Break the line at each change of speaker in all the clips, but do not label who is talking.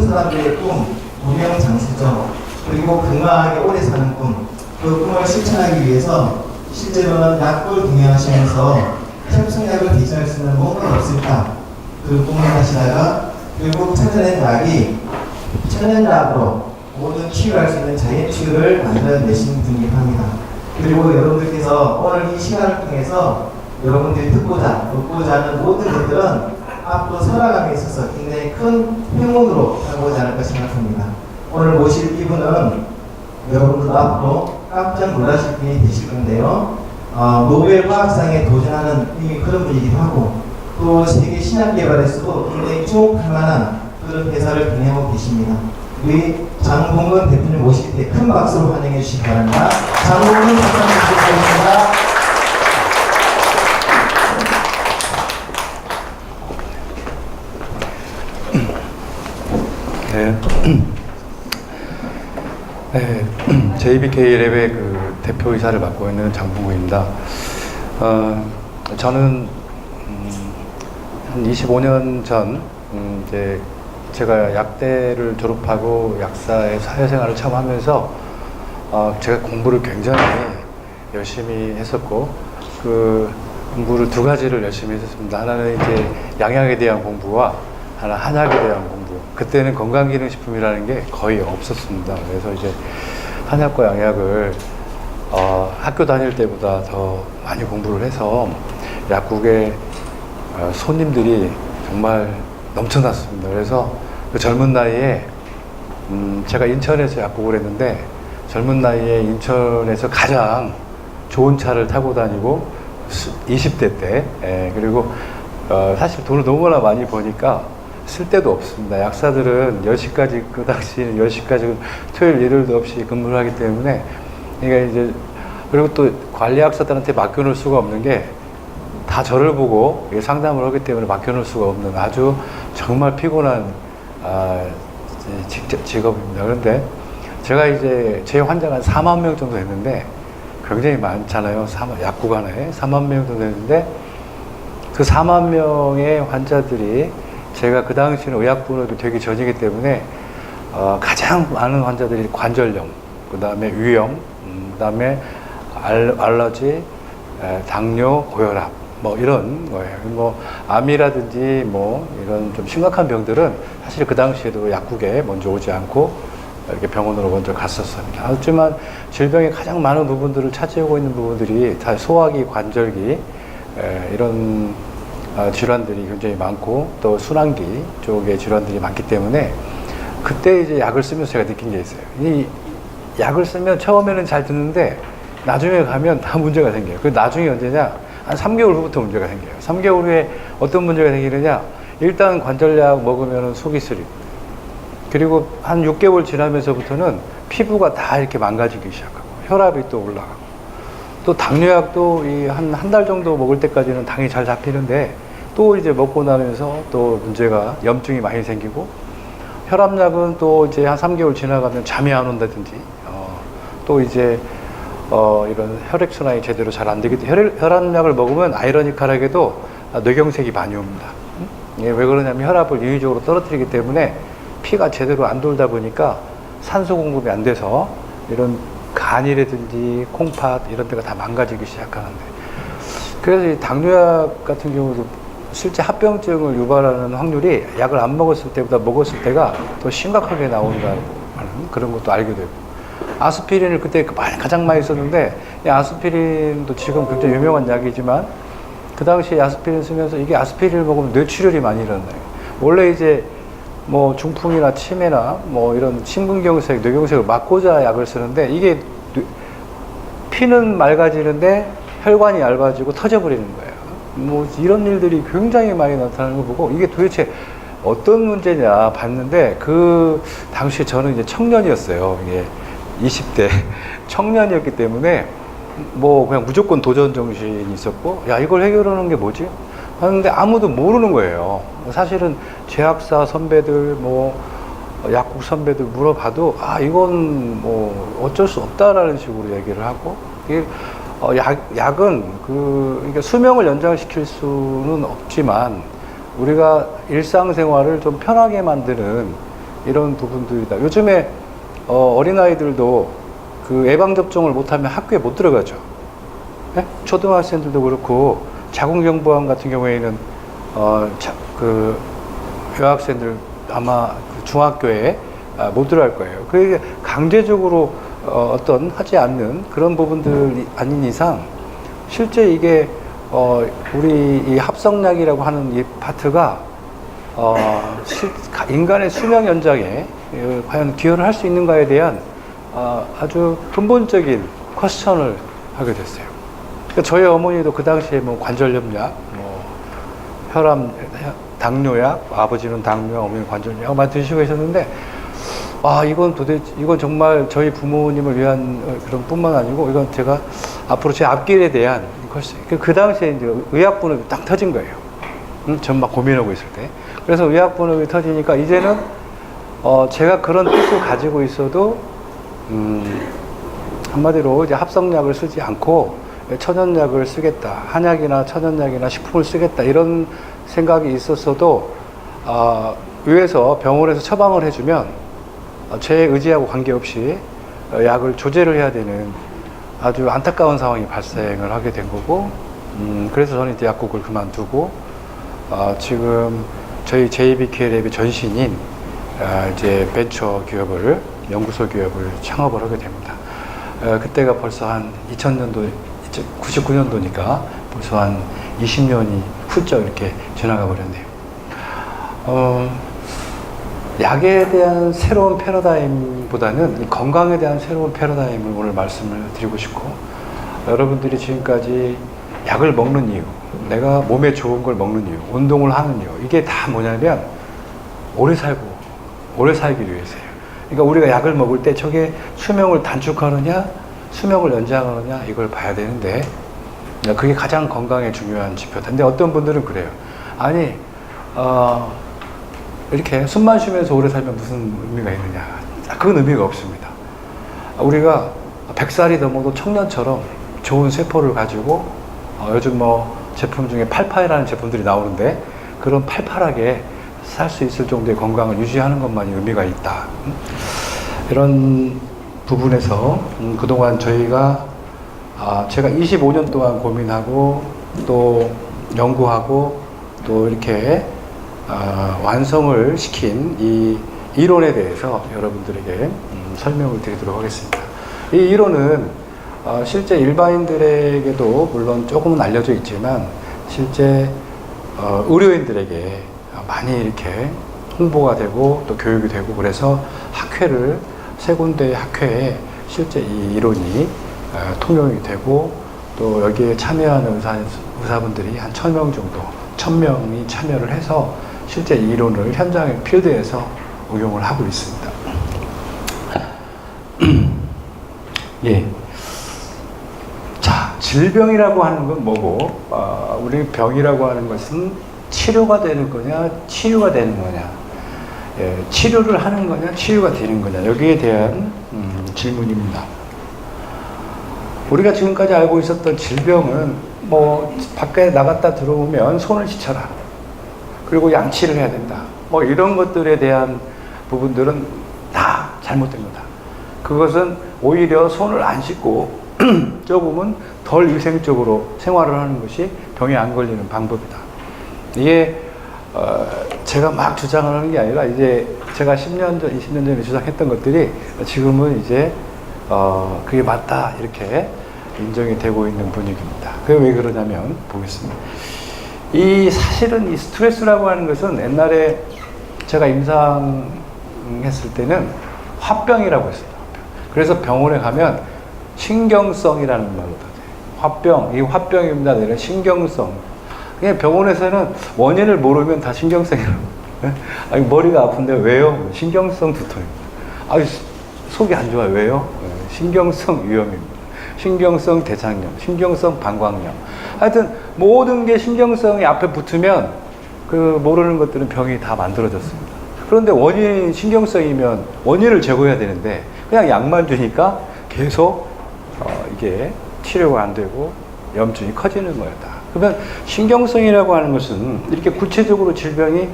모든 사람들의 꿈, 무명장수죠. 그리고 건강하게 오래 사는 꿈, 그 꿈을 실천하기 위해서 실제로는 약국을 경영하시면서 협성약을 대체할 수 있는 뭔가 없을까, 그 꿈을 하시다가 결국 찾아낸 약이 천연약으로 모든 치유할 수 있는 자연 치유를 만들어내신 분이기도 합니다. 그리고 여러분들께서 오늘 이 시간을 통해서 여러분들이 듣고자 하는 모든 것들은 앞으로 살아감에 있어서 굉장히 큰 행운으로 다가오지 않을까 생각합니다. 오늘 모실 이분은 여러분들도 앞으로 깜짝 놀라실 분이 되실 건데요. 노벨 화학상에 도전하는 그런 분이기도 하고, 또 세계 신약 개발에서도 굉장히 주목할 만한 그런 회사를 운영하고 계십니다. 우리 장봉근 대표님 모실 때 큰 박수로 환영해 주시기 바랍니다. 장봉근 박사님 모시겠습니다.
네, JBK랩의 그 대표이사를 맡고 있는 장봉근입니다. 저는 한 25년 전 이제 제가 약대를 졸업하고 약사의 사회생활을 처음 하면서 제가 공부를 굉장히 열심히 했었고, 그 공부를 두 가지를 열심히 했었습니다. 하나는 이제 양약에 대한 공부와 하나 한약에 대한 공부. 그때는 건강기능식품이라는 게 거의 없었습니다. 그래서 이제 한약과 양약을 학교 다닐 때보다 더 많이 공부를 해서 약국에 손님들이 정말 넘쳐났습니다. 그래서 그 젊은 나이에 제가 인천에서 약국을 했는데, 젊은 나이에 인천에서 가장 좋은 차를 타고 다니고 20대 때, 그리고 사실 돈을 너무나 많이 버니까 쓸 데도 없습니다. 약사들은 10시까지, 그 당시에는 10시까지 토요일 일요일도 없이 근무를 하기 때문에, 그러니까 이제, 그리고 또 관리약사들한테 맡겨놓을 수가 없는 게 다 저를 보고 상담을 하기 때문에 맡겨놓을 수가 없는 아주 정말 피곤한 직업입니다. 그런데 제가 이제 제 환자가 한 4만 명 정도 됐는데, 굉장히 많잖아요. 약국 하나에 4만 명 정도 됐는데, 그 4만 명의 환자들이 제가 그 당시에는 의약분업이 되기 전이기 때문에 가장 많은 환자들이 관절염, 그 다음에 위염, 그 다음에 알러지, 당뇨, 고혈압, 뭐 이런 거예요. 뭐 암이라든지 뭐 이런 좀 심각한 병들은 사실 그 당시에도 약국에 먼저 오지 않고 이렇게 병원으로 먼저 갔었습니다. 하지만 질병의 가장 많은 부분들을 차지하고 있는 부분들이 다 소화기, 관절기, 이런 질환들이 굉장히 많고, 또 순환기 쪽의 질환들이 많기 때문에 그때 이제 약을 쓰면서 제가 느낀 게 있어요. 이 약을 쓰면 처음에는 잘 듣는데 나중에 가면 다 문제가 생겨요. 그 나중에 언제냐? 한 3개월 후부터 문제가 생겨요. 3개월 후에 어떤 문제가 생기느냐? 일단 관절약 먹으면 속이 쓰리고, 그리고 한 6개월 지나면서부터는 피부가 다 이렇게 망가지기 시작하고, 혈압이 또 올라가고, 또 당뇨약도 한 달 정도 먹을 때까지는 당이 잘 잡히는데, 또 이제 먹고 나면서 또 문제가, 염증이 많이 생기고, 혈압약은 또 이제 한 3개월 지나가면 잠이 안 온다든지, 또 이제 이런 혈액순환이 제대로 잘 안 되기 때문에, 혈압약을 먹으면 아이러니컬하게도 뇌경색이 많이 옵니다. 이게 왜 그러냐면 혈압을 인위적으로 떨어뜨리기 때문에 피가 제대로 안 돌다 보니까 산소 공급이 안 돼서 이런 간이라든지 콩팥 이런 데가 다 망가지기 시작하는데, 그래서 이 당뇨약 같은 경우도 실제 합병증을 유발하는 확률이 약을 안 먹었을 때보다 먹었을 때가 더 심각하게 나온다는 그런 것도 알게 되고, 아스피린을 그때 가장 많이 썼는데, 이 아스피린도 지금 굉장히 유명한 약이지만 그 당시에 아스피린 쓰면서 이게 아스피린을 먹으면 뇌출혈이 많이 일어나요. 원래 이제 뭐 중풍이나 치매나 뭐 이런 심근경색, 뇌경색을 막고자 약을 쓰는데, 이게 피는 맑아지는데 혈관이 얇아지고 터져버리는 거예요. 뭐 이런 일들이 굉장히 많이 나타나는 거 보고, 이게 도대체 어떤 문제냐 봤는데, 그 당시에 저는 이제 청년이었어요. 이게 20대 청년이었기 때문에 뭐 그냥 무조건 도전 정신이 있었고, 야 이걸 해결하는 게 뭐지? 하는데 아무도 모르는 거예요. 사실은 제약사 선배들, 뭐 약국 선배들 물어봐도 이건 뭐 어쩔 수 없다라는 식으로 얘기를 하고, 이게 약은 그러니까 수명을 연장시킬 수는 없지만 우리가 일상생활을 좀 편하게 만드는 이런 부분들이다. 요즘에 어린아이들도 그 예방접종을 못하면 학교에 못 들어가죠. 네? 초등학생들도 그렇고 자궁경부암 같은 경우에는 그 여학생들 아마 그 중학교에 못 들어갈 거예요. 그게 강제적으로 어떤 하지 않는 그런 부분들이 아닌 이상 실제 이게 우리 이 합성약이라고 하는 이 파트가 인간의 수명 연장에 과연 기여를 할 수 있는가에 대한 아주 근본적인 퀘스천을 하게 됐어요. 그러니까 저희 어머니도 그 당시에 뭐 관절염약, 뭐 혈압, 당뇨약, 아버지는 당뇨, 어머니는 관절염약 많이 드시고 계셨는데, 이건 정말 저희 부모님을 위한 그런 뿐만 아니고, 이건 제가 앞으로 제 앞길에 대한 그 당시에 이제 의약분업이 딱 터진 거예요. 전 막 고민하고 있을 때. 그래서 의약분업이 터지니까 이제는 제가 그런 뜻을 가지고 있어도 한마디로 이제 합성약을 쓰지 않고 천연약을 쓰겠다, 한약이나 천연약이나 식품을 쓰겠다 이런 생각이 있었어도 위에서 병원에서 처방을 해주면 제 의지하고 관계없이 약을 조제를 해야 되는 아주 안타까운 상황이 발생을 하게 된 거고, 그래서 저는 이제 약국을 그만두고 지금 저희 JBKLab의 전신인 이제 벤처 기업을, 연구소 기업을 창업을 하게 됩니다. 그때가 벌써 한 2000년도, 99년도니까 벌써 한 20년이 훌쩍 이렇게 지나가 버렸네요. 약에 대한 새로운 패러다임보다는 건강에 대한 새로운 패러다임을 오늘 말씀을 드리고 싶고, 여러분들이 지금까지 약을 먹는 이유, 내가 몸에 좋은 걸 먹는 이유, 운동을 하는 이유, 이게 다 뭐냐면 오래 살기 위해서예요. 그러니까 우리가 약을 먹을 때 저게 수명을 단축하느냐, 수명을 연장하느냐, 이걸 봐야 되는데, 그게 가장 건강에 중요한 지표다. 근데 어떤 분들은 그래요. 아니, 이렇게 숨만 쉬면서 오래 살면 무슨 의미가 있느냐. 그건 의미가 없습니다. 우리가 100살이 넘어도 청년처럼 좋은 세포를 가지고, 요즘 뭐 제품 중에 팔팔이라는 제품들이 나오는데, 그런 팔팔하게 살 수 있을 정도의 건강을 유지하는 것만이 의미가 있다. 이런 부분에서 그동안 저희가 제가 25년 동안 고민하고 또 연구하고 또 이렇게 완성을 시킨 이 이론에 대해서 여러분들에게 설명을 드리도록 하겠습니다. 이 이론은 실제 일반인들에게도 물론 조금은 알려져 있지만 실제 의료인들에게 많이 이렇게 홍보가 되고 또 교육이 되고, 그래서 학회를 세 군데의 학회에 실제 이 이론이 통용이 되고, 또 여기에 참여하는 의사분들이 한 1000명 정도, 1000명이 참여를 해서 실제 이 이론을 현장의 필드에서 응용을 하고 있습니다. 예. 자, 질병이라고 하는 건 뭐고, 우리 병이라고 하는 것은 치료가 되는 거냐, 치유가 되는 거냐, 치료를 하는 거냐, 치유가 되는 거냐, 여기에 대한 질문입니다. 우리가 지금까지 알고 있었던 질병은 뭐 밖에 나갔다 들어오면 손을 씻어라, 그리고 양치를 해야 된다, 뭐 이런 것들에 대한 부분들은 다 잘못된 거다. 그것은 오히려 손을 안 씻고 조금은 덜 위생적으로 생활을 하는 것이 병에 안 걸리는 방법이다. 이게 제가 막 주장을 하는 게 아니라 이제 제가 10년 전, 20년 전에 주장했던 것들이 지금은 이제 그게 맞다 이렇게 인정이 되고 있는 분위기입니다. 그게 왜 그러냐면 보겠습니다. 사실은 이 스트레스라고 하는 것은 옛날에 제가 임상했을 때는 화병이라고 했어요. 그래서 병원에 가면 신경성이라는 말로 화병, 이 화병입니다. 이런 신경성. 그냥 병원에서는 원인을 모르면 다 신경성이라고. 아니, 머리가 아픈데 왜요? 신경성 두통입니다. 아니, 속이 안 좋아요. 왜요? 신경성 위염입니다. 신경성 대장염, 신경성 방광염. 하여튼 모든 게 신경성이 앞에 붙으면 그 모르는 것들은 병이 다 만들어졌습니다. 그런데 원인 신경성이면 원인을 제거해야 되는데 그냥 약만 주니까 계속 이게 치료가 안 되고 염증이 커지는 거였다. 그러면 신경성이라고 하는 것은 이렇게 구체적으로 질병이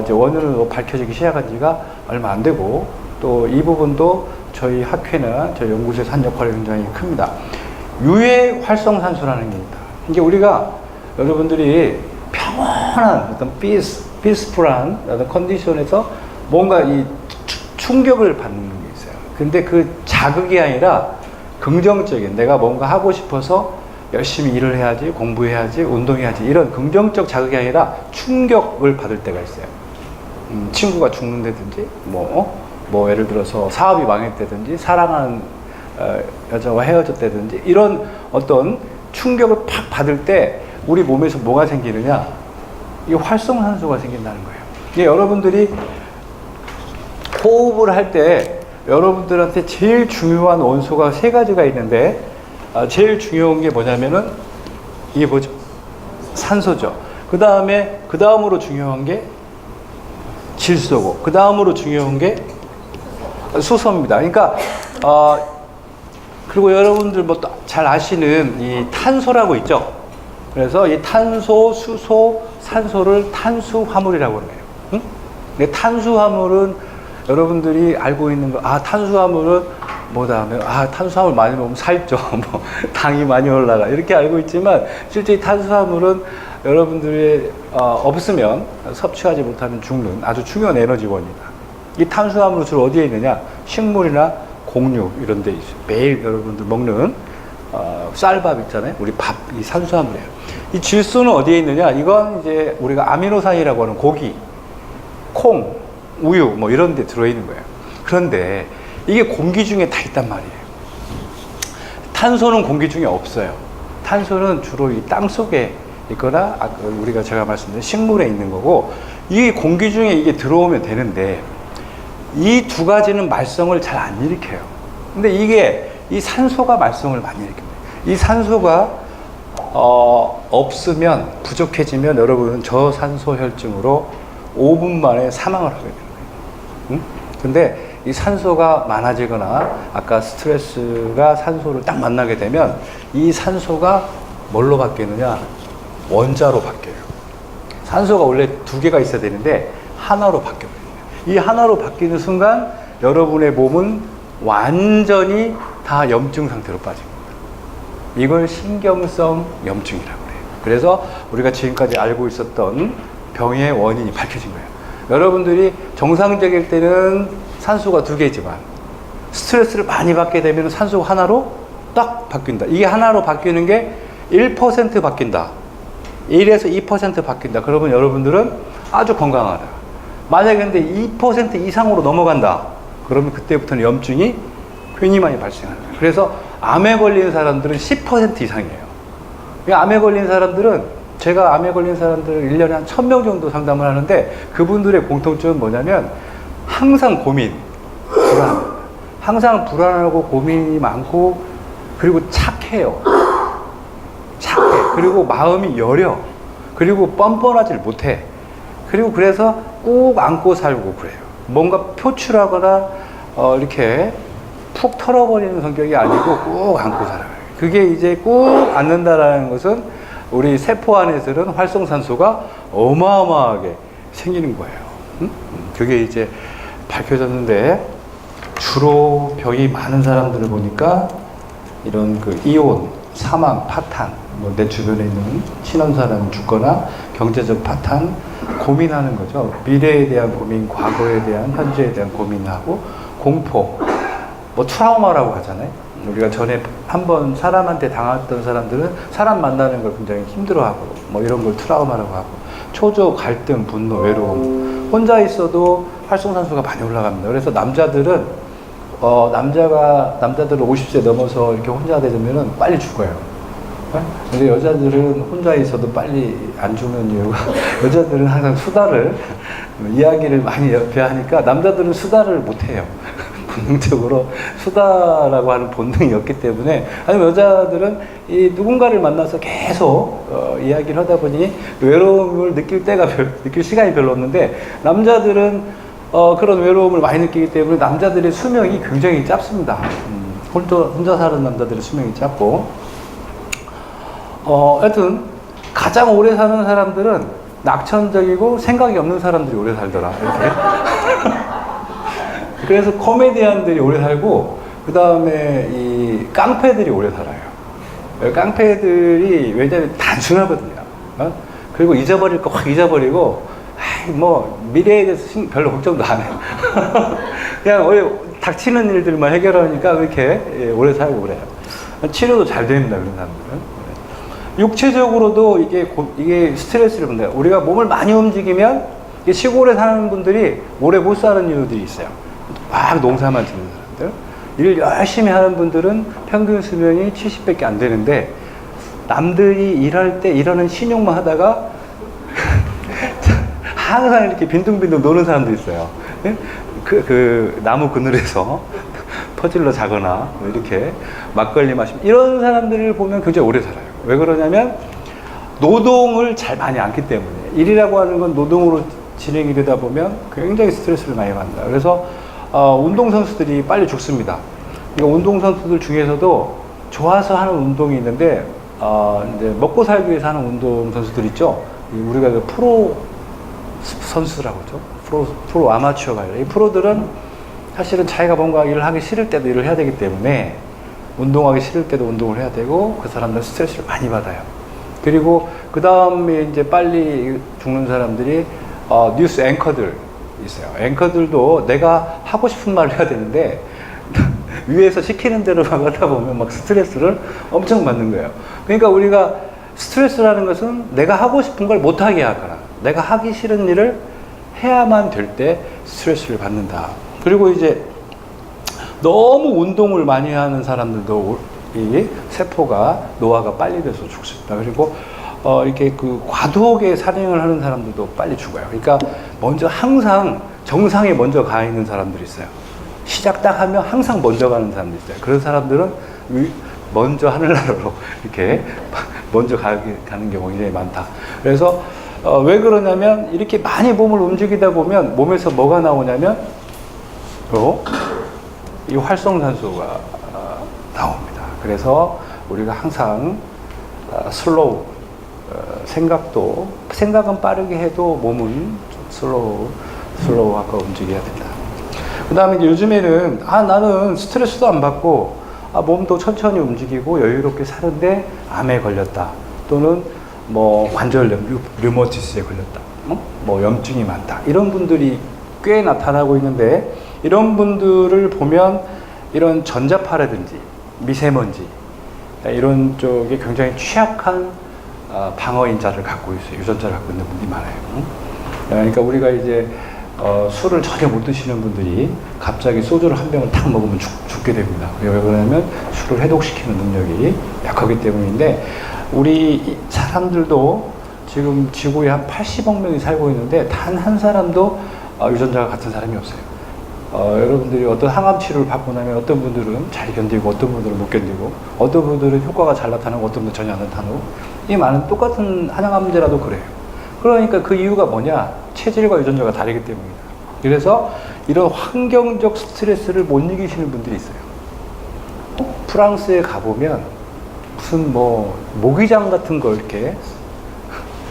이제 원인으로 밝혀지기 시작한 지가 얼마 안 되고, 또 이 부분도 저희 학회나 저희 연구소에서 한 역할이 굉장히 큽니다. 유해 활성산소라는 게 있다. 이게 우리가 여러분들이 평온한 어떤 피스풀한 어떤 컨디션에서 뭔가 이 충격을 받는 게 있어요. 근데 그 자극이 아니라 긍정적인, 내가 뭔가 하고 싶어서 열심히 일을 해야지, 공부해야지, 운동해야지, 이런 긍정적 자극이 아니라 충격을 받을 때가 있어요. 친구가 죽는다든지, 뭐 예를 들어서 사업이 망했다든지, 사랑하는 여자와 헤어졌다든지, 이런 어떤 충격을 팍 받을 때 우리 몸에서 뭐가 생기느냐? 이 활성산소가 생긴다는 거예요. 이게 여러분들이 호흡을 할 때 여러분들한테 제일 중요한 원소가 세 가지가 있는데, 제일 중요한 게 뭐냐면은 이게 뭐죠? 산소죠. 그 다음으로 중요한 게 질소고, 그 다음으로 중요한 게 수소입니다. 그러니까 그리고 여러분들 뭐 잘 아시는 이 탄소라고 있죠. 그래서 이 탄소, 수소, 산소를 탄수화물이라고 그래요. 응? 근데 탄수화물은 여러분들이 알고 있는 거, 탄수화물은 뭐다 하면, 탄수화물 많이 먹으면 살쪄, 뭐, 당이 많이 올라가, 이렇게 알고 있지만, 실제 이 탄수화물은 여러분들이, 없으면 섭취하지 못하면 죽는 아주 중요한 에너지원이다. 이 탄수화물은 주로 어디에 있느냐? 식물이나 곡류, 이런 데 있어요. 매일 여러분들 먹는, 쌀밥 있잖아요. 우리 밥, 이 탄수화물이에요. 이 질소는 어디에 있느냐? 이건 이제 우리가 아미노산이라고 하는 고기, 콩, 우유 뭐 이런 데 들어있는 거예요. 그런데 이게 공기 중에 다 있단 말이에요. 탄소는 공기 중에 없어요. 탄소는 주로 이 땅 속에 있거나 제가 말씀드린 식물에 있는 거고, 이 공기 중에 이게 들어오면 되는데 이 두 가지는 말썽을 잘 안 일으켜요. 근데 이 산소가 말썽을 많이 일으킵니다. 이 산소가 없으면, 부족해지면 여러분은 저산소 혈증으로 5분 만에 사망을 하게 됩니다. 근데 이 산소가 많아지거나 아까 스트레스가 산소를 딱 만나게 되면 이 산소가 뭘로 바뀌느냐? 원자로 바뀌어요. 산소가 원래 두 개가 있어야 되는데 하나로 바뀌어버립니다. 이 하나로 바뀌는 순간 여러분의 몸은 완전히 다 염증 상태로 빠집니다. 이걸 신경성 염증이라고 해요. 그래서 우리가 지금까지 알고 있었던 병의 원인이 밝혀진 거예요. 여러분들이 정상적일 때는 산소가 두 개지만 스트레스를 많이 받게 되면 산소가 하나로 딱 바뀐다. 이게 하나로 바뀌는 게 1% 바뀐다. 1에서 2% 바뀐다. 그러면 여러분들은 아주 건강하다. 만약에 근데 2% 이상으로 넘어간다. 그러면 그때부터는 염증이 괜히 많이 발생한다. 그래서 암에 걸린 사람들은 10% 이상이에요. 암에 걸린 사람들은, 제가 암에 걸린 사람들을 1년에 한 1000명 정도 상담을 하는데, 그분들의 공통점은 뭐냐면 항상 고민, 불안, 항상 불안하고 고민이 많고, 그리고 착해요. 착해. 그리고 마음이 여려. 그리고 뻔뻔하질 못해. 그리고 그래서 꾹 안고 살고 그래요. 뭔가 표출하거나 이렇게 푹 털어버리는 성격이 아니고 꾹 안고 살아요. 그게 이제 꾹 안는다라는 것은 우리 세포 안에서는 활성산소가 어마어마하게 생기는 거예요. 그게 이제 밝혀졌는데, 주로 병이 많은 사람들을 보니까 이런 그 이혼, 사망, 파탄, 뭐 내 주변에 있는 친한 사람 죽거나 경제적 파탄, 고민하는 거죠. 미래에 대한 고민, 과거에 대한, 현재에 대한 고민하고, 공포, 뭐 트라우마라고 하잖아요. 우리가 전에 한번 사람한테 당했던 사람들은 사람 만나는 걸 굉장히 힘들어하고, 뭐 이런 걸 트라우마라고 하고, 초조, 갈등, 분노, 외로움. 혼자 있어도 활성산소가 많이 올라갑니다. 그래서 남자들은 50세 넘어서 이렇게 혼자 되면은 빨리 죽어요. 근데 여자들은 혼자 있어도 빨리 안 죽는 이유가, 여자들은 항상 수다를, 이야기를 많이 옆에 하니까 남자들은 수다를 못 해요. 본능적으로 수다라고 하는 본능이 없기 때문에. 아니면 여자들은 이 누군가를 만나서 계속 이야기를 하다 보니 외로움을 느낄 시간이 별로 없는데, 남자들은 그런 외로움을 많이 느끼기 때문에 남자들의 수명이 굉장히 짧습니다. 혼자 사는 남자들의 수명이 짧고, 하여튼 가장 오래 사는 사람들은 낙천적이고 생각이 없는 사람들이 오래 살더라. 이렇게. 그래서 코미디언들이 오래 살고, 그 다음에 이 깡패들이 오래 살아요. 깡패들이 왜냐면 단순하거든요. 그리고 잊어버릴 거 확 잊어버리고, 뭐 미래에 대해서 별로 걱정도 안 해요. 그냥 원래 닥치는 일들만 해결하니까 그렇게 오래 살고 그래요. 치료도 잘 됩니다, 그런 사람들은. 육체적으로도 이게 스트레스를 받는다. 우리가 몸을 많이 움직이면 시골에 사는 분들이 오래 못 사는 이유들이 있어요. 막 농사만 짓는 사람들. 일 열심히 하는 분들은 평균 수명이 70밖에 안 되는데, 남들이 일할 때 일하는 신용만 하다가 항상 이렇게 빈둥빈둥 노는 사람도 있어요. 그 나무 그늘에서 퍼질러 자거나 이렇게 막걸리 마시면, 이런 사람들을 보면 굉장히 오래 살아요. 왜 그러냐면 노동을 잘 많이 않기 때문에. 일이라고 하는 건 노동으로 진행이 되다 보면 굉장히 스트레스를 많이 받는다. 그래서 운동선수들이 빨리 죽습니다. 그러니까 운동선수들 중에서도 좋아서 하는 운동이 있는데, 이제 먹고 살기 위해서 하는 운동선수들 있죠. 우리가 그 프로 선수라고 하죠. 프로 아마추어가 아니라, 이 프로들은 사실은 자기가 뭔가 일을 하기 싫을 때도 일을 해야 되기 때문에, 운동하기 싫을 때도 운동을 해야 되고, 그 사람들은 스트레스를 많이 받아요. 그리고 그 다음에 이제 빨리 죽는 사람들이 뉴스 앵커들 있어요. 앵커들도 내가 하고 싶은 말을 해야 되는데 위에서 시키는 대로만 하다 보면 막 스트레스를 엄청 받는 거예요. 그러니까 우리가 스트레스라는 것은 내가 하고 싶은 걸 못하게 하거나 내가 하기 싫은 일을 해야만 될 때 스트레스를 받는다. 그리고 이제 너무 운동을 많이 하는 사람들도 이 세포가 노화가 빨리 돼서 죽습니다. 그리고 이렇게 그 과도하게 살행을 하는 사람들도 빨리 죽어요. 그러니까 먼저 항상 정상에 먼저 가 있는 사람들이 있어요. 시작 딱 하면 항상 먼저 가는 사람들이 있어요. 그런 사람들은 먼저 하늘나라로 이렇게 먼저 가는 경우가 굉장히 많다. 그래서 왜 그러냐면 이렇게 많이 몸을 움직이다 보면 몸에서 뭐가 나오냐면 이 활성산소가 나옵니다. 그래서 우리가 항상 슬로우, 생각은 빠르게 해도 몸은 슬로우하고 움직여야 된다. 그 다음에 이제 요즘에는 나는 스트레스도 안 받고 몸도 천천히 움직이고 여유롭게 사는데 암에 걸렸다, 또는 뭐 관절염, 류머티스에 걸렸다, 뭐 염증이 많다, 이런 분들이 꽤 나타나고 있는데, 이런 분들을 보면 이런 전자파라든지 미세먼지 이런 쪽에 굉장히 취약한 방어인자를 갖고 있어요. 유전자를 갖고 있는 분들이 많아요. 그러니까 우리가 이제 술을 전혀 못 드시는 분들이 갑자기 소주를 한 병을 탁 먹으면 죽게 됩니다. 왜 그러냐면 술을 해독시키는 능력이 약하기 때문인데, 우리 사람들도 지금 지구에 한 80억 명이 살고 있는데 단 한 사람도 유전자가 같은 사람이 없어요. 여러분들이 어떤 항암 치료를 받고 나면 어떤 분들은 잘 견디고 어떤 분들은 못 견디고, 어떤 분들은 효과가 잘 나타나고 어떤 분들은 전혀 안 나타나고, 이 많은 똑같은 항암제라도 그래요. 그러니까 그 이유가 뭐냐? 체질과 유전자가 다르기 때문이다. 그래서 이런 환경적 스트레스를 못 이기시는 분들이 있어요. 프랑스에 가보면 무슨 뭐 모기장 같은 거 이렇게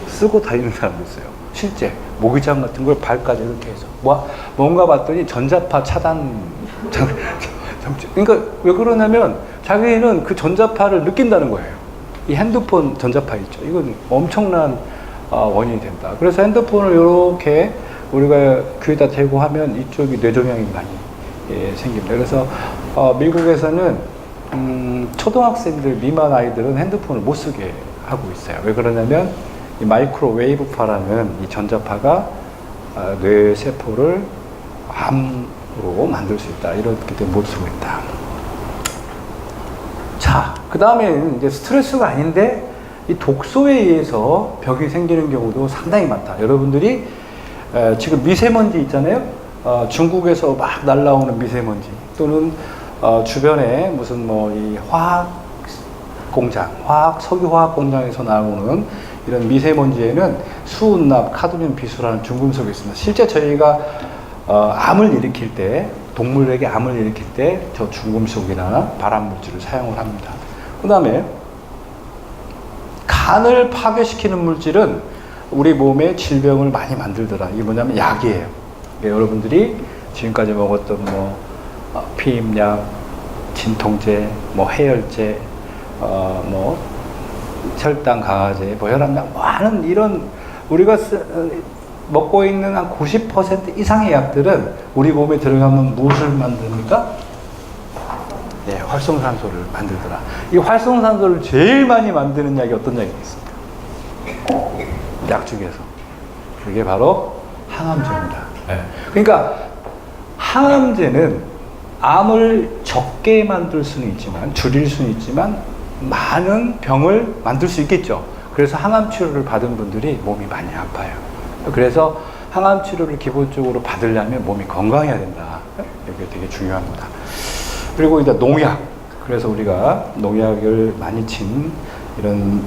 쓰고 다니는 사람도 있어요. 실제 모기장 같은 걸 발까지 이렇게 해서 뭔가 봤더니 전자파 차단 그러니까 왜 그러냐면 자기는 그 전자파를 느낀다는 거예요. 이 핸드폰 전자파 있죠. 이건 엄청난 원인이 된다. 그래서 핸드폰을 이렇게 우리가 귀에다 대고 하면 이쪽이 뇌종양이 많이 생깁니다. 그래서 미국에서는 초등학생들 미만 아이들은 핸드폰을 못 쓰게 하고 있어요. 왜 그러냐면 이 마이크로웨이브파라는 이 전자파가 뇌 세포를 암으로 만들 수 있다. 이렇기 때문에 못 쓰고 있다. 자, 그 다음에 이제 스트레스가 아닌데 이 독소에 의해서 벽이 생기는 경우도 상당히 많다. 여러분들이 지금 미세먼지 있잖아요. 중국에서 막 날라오는 미세먼지, 또는 주변에 무슨 뭐 이 석유화학 공장에서 나오는 이런 미세먼지에는 수은납, 카드뮴 비수라는 중금속이 있습니다. 실제 저희가 암을 일으킬 때, 동물에게 암을 일으킬 때 저 중금속이나 발암물질을 사용을 합니다. 그 다음에 간을 파괴시키는 물질은 우리 몸에 질병을 많이 만들더라. 이게 뭐냐면 약이에요. 여러분들이 지금까지 먹었던 피임약, 진통제, 해열제, 혈당 강화제, 혈압약, 많은 이런 우리가 먹고 있는 한 90% 이상의 약들은 우리 몸에 들어가면 무엇을 만듭니까? 네, 활성산소를 만들더라. 이 활성산소를 제일 많이 만드는 약이 어떤 약이 있습니까? 약 중에서. 그게 바로 항암제입니다. 네. 그러니까 항암제는 암을 적게 만들 수는 있지만, 줄일 수는 있지만, 많은 병을 만들 수 있겠죠. 그래서 항암 치료를 받은 분들이 몸이 많이 아파요. 그래서 항암 치료를 기본적으로 받으려면 몸이 건강해야 된다. 이게 되게 중요합니다. 그리고 이제 농약. 그래서 우리가 농약을 많이 친 이런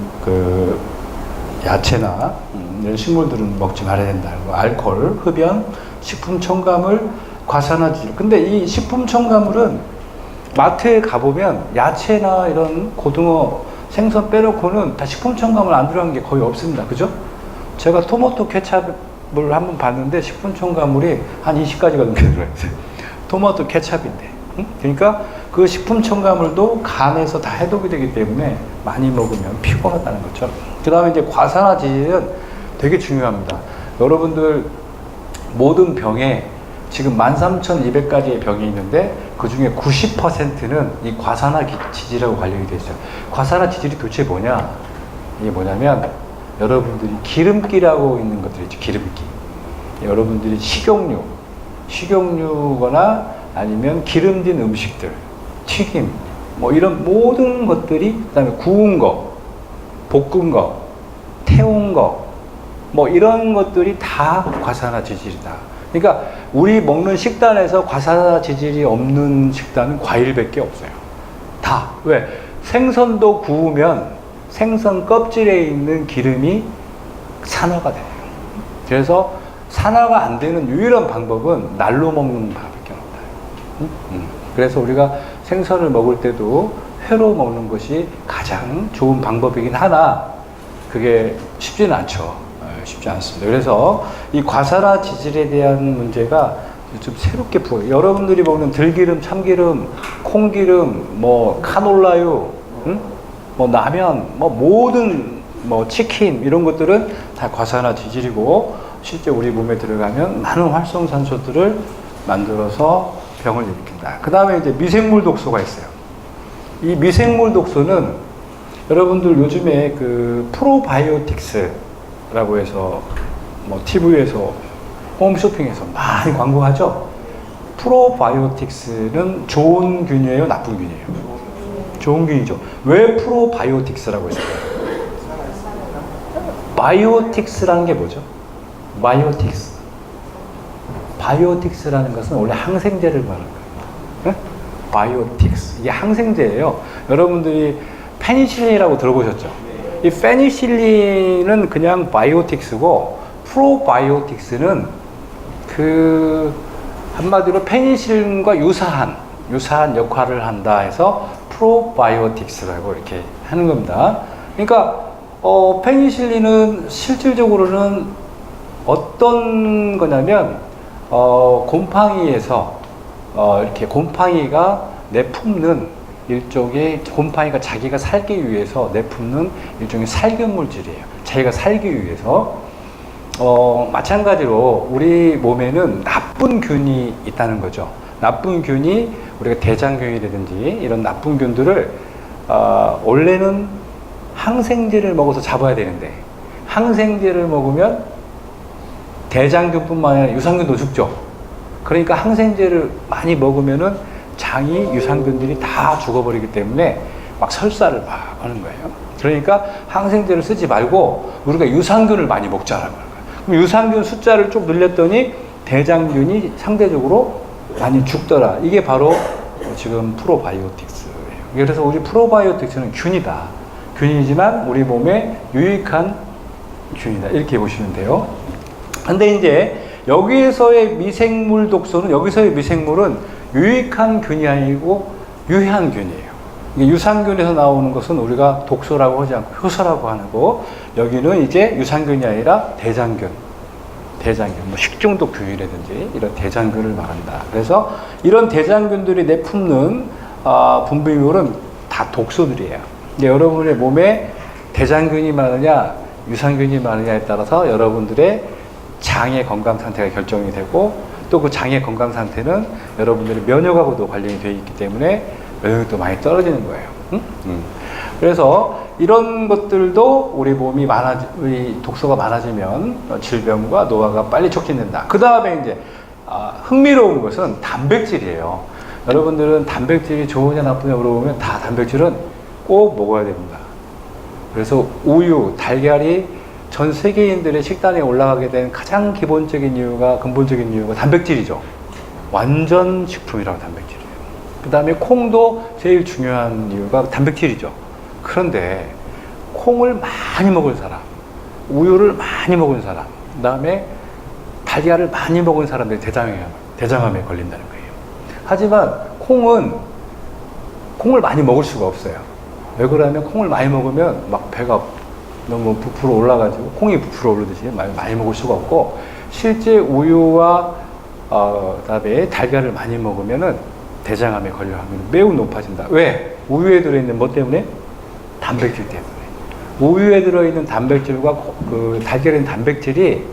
야채나 이런 식물들은 먹지 말아야 된다. 알코올, 흡연, 식품 첨가물, 과산화지질. 근데 이 식품 첨가물은 마트에 가보면 야채나 이런 고등어, 생선 빼놓고는 다 식품 첨가물 안 들어간 게 거의 없습니다. 그죠? 제가 토마토 케찹을 한번 봤는데 식품 첨가물이 한 20가지가 넘게 들어있어요. 토마토 케찹인데. 그러니까 그 식품 첨가물도 간에서 다 해독이 되기 때문에 많이 먹으면 피곤하다는 거죠. 그 다음에 이제 과산화지질은 되게 중요합니다. 여러분들 모든 병에 지금 13,200가지의 병이 있는데 그 중에 90%는 이 과산화지질하고 관련이 되어 있어요. 과산화지질이 도대체 뭐냐? 이게 뭐냐면 여러분들이 기름기라고 있는 것들이 있죠. 기름기. 여러분들이 식용유거나 아니면 기름진 음식들, 튀김, 이런 모든 것들이, 그 다음에 구운 거, 볶은 거, 태운 거, 이런 것들이 다 과산화지질이다. 그러니까 우리 먹는 식단에서 과산화지질이 없는 식단은 과일밖에 없어요. 다. 왜? 생선도 구우면 생선 껍질에 있는 기름이 산화가 돼요. 그래서 산화가 안 되는 유일한 방법은 날로 먹는 방법밖에 없다. 그래서 우리가 생선을 먹을 때도 회로 먹는 것이 가장 좋은 방법이긴 하나 그게 쉽지는 않죠. 쉽지 않습니다. 그래서 이 과산화지질에 대한 문제가 좀 새롭게 부어요. 여러분들이 먹는 들기름, 참기름, 콩기름, 카놀라유, 라면, 모든 치킨 이런 것들은 다 과산화지질이고 실제 우리 몸에 들어가면 많은 활성산소들을 만들어서 병을 일으킨다. 그 다음에 이제 미생물 독소가 있어요. 이 미생물 독소는 여러분들 요즘에 프로바이오틱스라고 해서 TV에서 홈쇼핑에서 많이 광고하죠. 프로바이오틱스는 좋은 균이에요, 나쁜 균이에요? 좋은 균이죠. 왜 프로바이오틱스라고 했어요? 바이오틱스라는 게 뭐죠? 바이오틱스. 바이오틱스라는 것은 원래 항생제를 말하는 거예요. 네? 바이오틱스. 이게 항생제예요. 여러분들이 페니실린이라고 들어보셨죠? 이 페니실린은 그냥 바이오틱스고 프로바이오틱스는 한마디로 페니실린과 유사한 역할을 한다 해서 프로바이오틱스라고 이렇게 하는 겁니다. 그러니까 페니실린은 실질적으로는 어떤 거냐면 곰팡이에서 이렇게 곰팡이가 내뿜는 일종의 곰팡이가 자기가 살기 위해서 내뿜는 일종의 살균 물질이에요. 자기가 살기 위해서 마찬가지로 우리 몸에는 나쁜 균이 있다는 거죠. 나쁜 균이 우리가 대장균이라든지 이런 나쁜 균들을 원래는 항생제를 먹어서 잡아야 되는데 항생제를 먹으면 대장균뿐만 아니라 유산균도 죽죠. 그러니까 항생제를 많이 먹으면은 장이 유산균들이 다 죽어버리기 때문에 막 설사를 막 하는 거예요. 그러니까 항생제를 쓰지 말고 우리가 유산균을 많이 먹자라는 거예요. 그럼 유산균 숫자를 좀 늘렸더니 대장균이 상대적으로 많이 죽더라. 이게 바로 지금 프로바이오틱스예요. 그래서 우리 프로바이오틱스는 균이다. 균이지만 우리 몸에 유익한 균이다. 이렇게 보시면 돼요. 근데 이제 여기에서의 미생물 독소는 여기서의 미생물은 유익한 균이 아니고 유해한 균이에요. 이게 유산균에서 나오는 것은 우리가 독소라고 하지 않고 효소라고 하고, 여기는 이제 유산균이 아니라 대장균, 뭐 식중독균이라든지 이런 대장균을 말한다. 그래서 이런 대장균들이 내뿜는 분비물은 다 독소들이에요. 근데 여러분의 몸에 대장균이 많으냐, 유산균이 많으냐에 따라서 여러분들의 장의 건강 상태가 결정이 되고, 또 그 장의 건강 상태는 여러분들의 면역하고도 관련이 되어 있기 때문에 면역력도 많이 떨어지는 거예요. 그래서 이런 것들도 우리 몸이 우리 독소가 많아지면 질병과 노화가 빨리 촉진된다. 그 다음에 이제 흥미로운 것은 단백질이에요. 여러분들은 단백질이 좋으냐 나쁘냐 물어보면 다 단백질은 꼭 먹어야 됩니다. 그래서 우유, 달걀이 전 세계인들의 식단에 올라가게 된 가장 기본적인 이유가, 근본적인 이유가 단백질이죠. 완전 식품이라고 단백질이에요. 그 다음에 콩도 제일 중요한 이유가 단백질이죠. 그런데 콩을 많이 먹은 사람, 우유를 많이 먹은 사람, 그 다음에 달걀을 많이 먹은 사람들이 대장암에 걸린다는 거예요. 하지만 콩을 많이 먹을 수가 없어요. 왜 그러냐면 콩을 많이 먹으면 막 배가 너무 부풀어 올라가지고, 콩이 부풀어 오르듯이 많이 먹을 수가 없고, 실제 우유와 그다음에 달걀을 많이 먹으면은 대장암에 걸릴 확률이 매우 높아진다. 왜? 우유에 들어있는 뭐 때문에? 단백질 때문에. 우유에 들어있는 단백질과 그 달걀에 있는 단백질이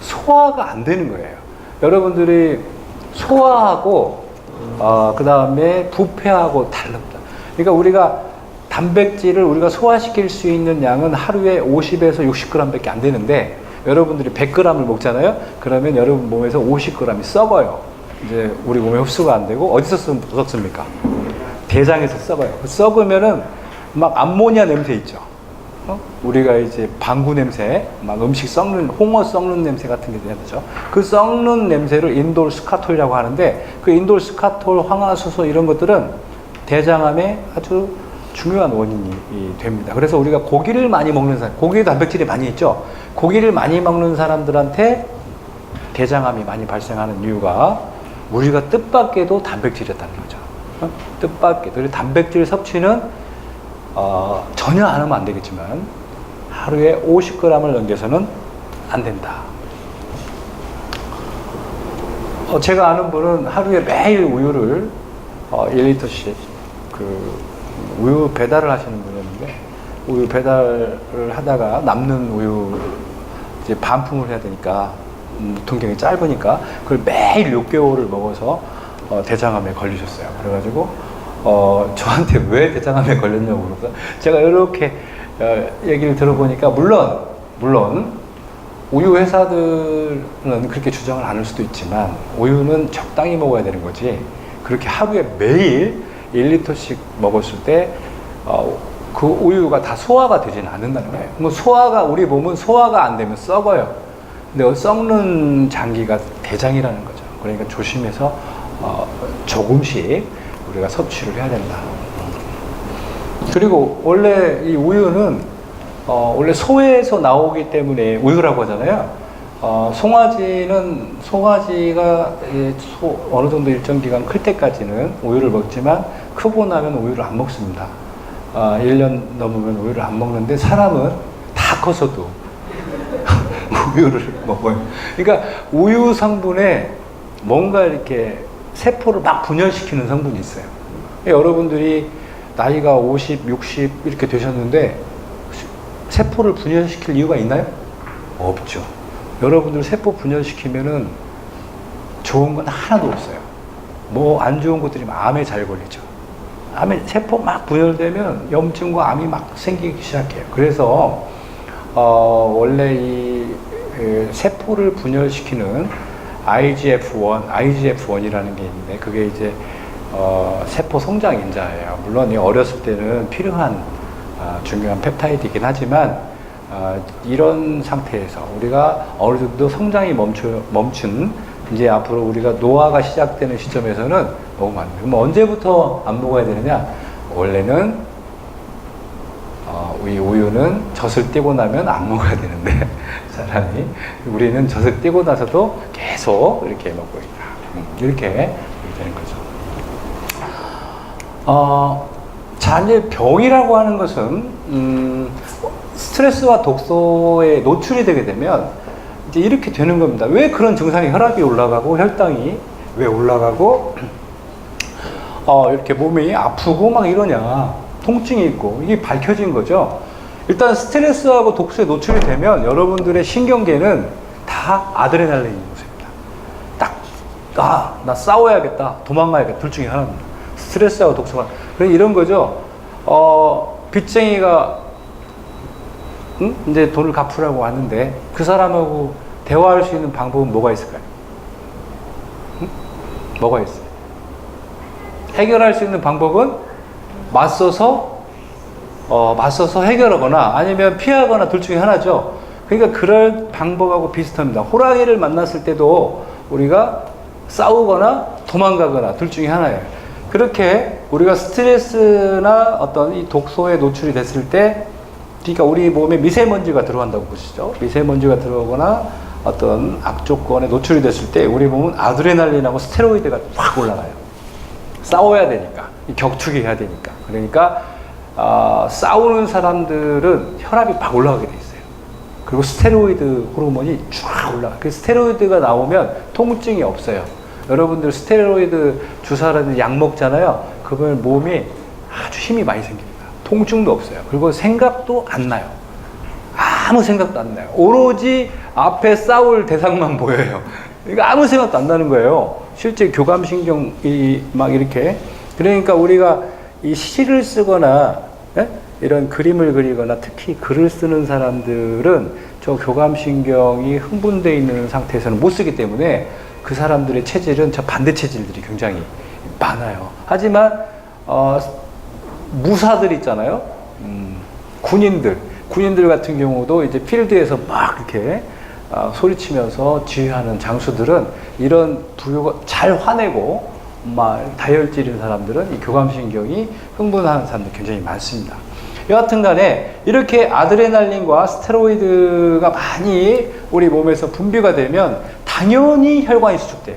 소화가 안 되는 거예요. 여러분들이 소화하고 그 다음에 부패하고 다릅니다. 그러니까 우리가 단백질을 우리가 소화시킬 수 있는 양은 하루에 50에서 60g밖에 안 되는데, 여러분들이 100g을 먹잖아요. 그러면 여러분 몸에서 50g이 썩어요. 이제 우리 몸에 흡수가 안 되고, 어디서 썩습니까? 대장에서 썩어요. 썩으면은 막 암모니아 냄새 있죠. 우리가 이제 방구 냄새, 막 음식 썩는, 홍어 썩는 냄새 같은 게 되죠. 그 썩는 냄새를 인돌 스카톨이라고 하는데, 그 인돌 스카톨, 황화수소 이런 것들은 대장암에 아주 중요한 원인이 됩니다. 그래서 우리가 고기를 많이 먹는 사람, 고기에 단백질이 많이 있죠. 고기를 많이 먹는 사람들한테 대장암이 많이 발생하는 이유가 우리가 뜻밖에도 단백질이었다는 거죠. 뜻밖에도. 그래서 단백질 섭취는 전혀 안 하면 안 되겠지만 하루에 50g을 넘겨서는 안 된다. 제가 아는 분은 하루에 매일 우유를 1리터씩 우유 배달을 하시는 분이었는데, 우유 배달을 하다가 남는 우유 이제 반품을 해야 되니까 유통기한이 짧으니까 그걸 매일 6개월을 먹어서 대장암에 걸리셨어요. 그래가지고 저한테 왜 대장암에 걸렸냐고 물어서 제가 이렇게 얘기를 들어보니까, 물론 우유 회사들은 그렇게 주장을 안 할 수도 있지만 우유는 적당히 먹어야 되는 거지, 그렇게 하루에 매일 1리터씩 먹었을 때 그 우유가 다 소화가 되지는 않는다는 거예요. 뭐 우리 몸은 소화가 안 되면 썩어요. 근데 썩는 장기가 대장이라는 거죠. 그러니까 조심해서 조금씩 우리가 섭취를 해야 된다. 그리고 원래 이 우유는 원래 소에서 나오기 때문에 우유라고 하잖아요. 송아지가 어느 정도 일정 기간 클 때까지는 우유를 먹지만 크고 나면 우유를 안 먹습니다. 1년 넘으면 우유를 안 먹는데, 사람은 다 커서도 우유를 먹어요. 그러니까 우유 성분에 뭔가 이렇게 세포를 막 분열시키는 성분이 있어요. 여러분들이 나이가 50, 60 이렇게 되셨는데 세포를 분열시킬 이유가 있나요? 없죠. 여러분들 세포 분열시키면은 좋은 건 하나도 없어요. 뭐 안 좋은 것들이 암에 잘 걸리죠. 암에 세포 막 분열되면 염증과 암이 막 생기기 시작해요. 그래서 원래 이 세포를 분열시키는 IGF-1이라는 게 있는데, 그게 이제 세포 성장 인자예요. 물론 어렸을 때는 필요한 중요한 펩타이드이긴 하지만 이런 상태에서 우리가 어느 정도 성장이 멈춘 이제 앞으로 우리가 노화가 시작되는 시점에서는 먹으면 안 돼요. 그럼 언제부터 안 먹어야 되느냐? 원래는 이 우유는 젖을 떼고 나면 안 먹어야 되는데 사람이, 우리는 젖을 떼고 나서도 계속 이렇게 먹고 있다. 이렇게 되는 거죠. 자, 이제 병이라고 하는 것은 스트레스와 독소에 노출이 되게 되면 이제 이렇게 되는 겁니다. 왜 그런 증상이 혈압이 올라가고 혈당이 왜 올라가고 이렇게 몸이 아프고 막 이러냐, 통증이 있고, 이게 밝혀진 거죠. 일단 스트레스하고 독소에 노출이 되면 여러분들의 신경계는 다 아드레날린이 모습입니다. 딱, 나 싸워야겠다, 도망가야겠다, 둘 중에 하나입니다. 스트레스하고 독소가. 그래, 이런 거죠. 빚쟁이가 이제 돈을 갚으라고 왔는데 그 사람하고 대화할 수 있는 방법은 뭐가 있을까요? 뭐가 있어요? 해결할 수 있는 방법은 맞서서 해결하거나 아니면 피하거나 둘 중에 하나죠. 그러니까 그럴 방법하고 비슷합니다. 호랑이를 만났을 때도 우리가 싸우거나 도망가거나 둘 중에 하나예요. 그렇게 우리가 스트레스나 어떤 이 독소에 노출이 됐을 때, 그러니까 우리 몸에 미세먼지가 들어간다고 보시죠. 미세먼지가 들어오거나 어떤 악조건에 노출이 됐을 때 우리 몸은 아드레날린하고 스테로이드가 확 올라가요. 싸워야 되니까, 격투기 해야 되니까. 그러니까 싸우는 사람들은 혈압이 막 올라가게 돼 있어요. 그리고 스테로이드 호르몬이 쫙 올라가. 그 스테로이드가 나오면 통증이 없어요. 여러분들 스테로이드 주사라든지 약 먹잖아요. 그러면 몸이 아주 힘이 많이 생깁니다. 통증도 없어요. 그리고 생각도 안 나요. 아무 생각도 안 나요. 오로지 앞에 싸울 대상만 보여요. 그러니까 아무 생각도 안 나는 거예요. 실제 교감신경이 막 이렇게. 그러니까 우리가 이 시를 쓰거나 이런 그림을 그리거나 특히 글을 쓰는 사람들은 저 교감신경이 흥분되어 있는 상태에서는 못 쓰기 때문에 그 사람들의 체질은 저 반대 체질들이 굉장히 많아요. 하지만 무사들 있잖아요. 군인들 같은 경우도 이제 필드에서 막 이렇게 소리치면서 지휘하는 장수들은 이런 부유가 잘 화내고 막 다혈질인 사람들은 이 교감신경이 흥분하는 사람들 굉장히 많습니다. 여하튼 간에 이렇게 아드레날린과 스테로이드가 많이 우리 몸에서 분비가 되면 당연히 혈관이 수축돼요.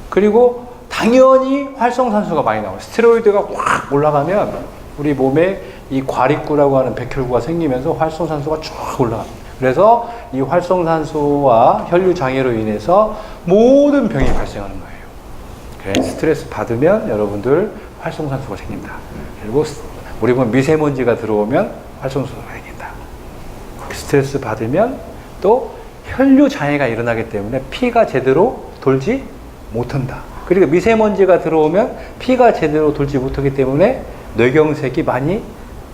그리고 당연히 활성산소가 많이 나와요. 스테로이드가 확 올라가면 우리 몸에 이 과립구라고 하는 백혈구가 생기면서 활성산소가 쭉 올라갑니다. 그래서 이 활성산소와 혈류 장애로 인해서 모든 병이 발생하는 거예요. 그래, 스트레스 받으면 여러분들 활성산소가 생긴다. 그리고 우리 몸 미세먼지가 들어오면 활성산소가 생긴다. 스트레스 받으면 또 혈류 장애가 일어나기 때문에 피가 제대로 돌지 못한다. 그리고 미세먼지가 들어오면 피가 제대로 돌지 못하기 때문에 뇌경색이 많이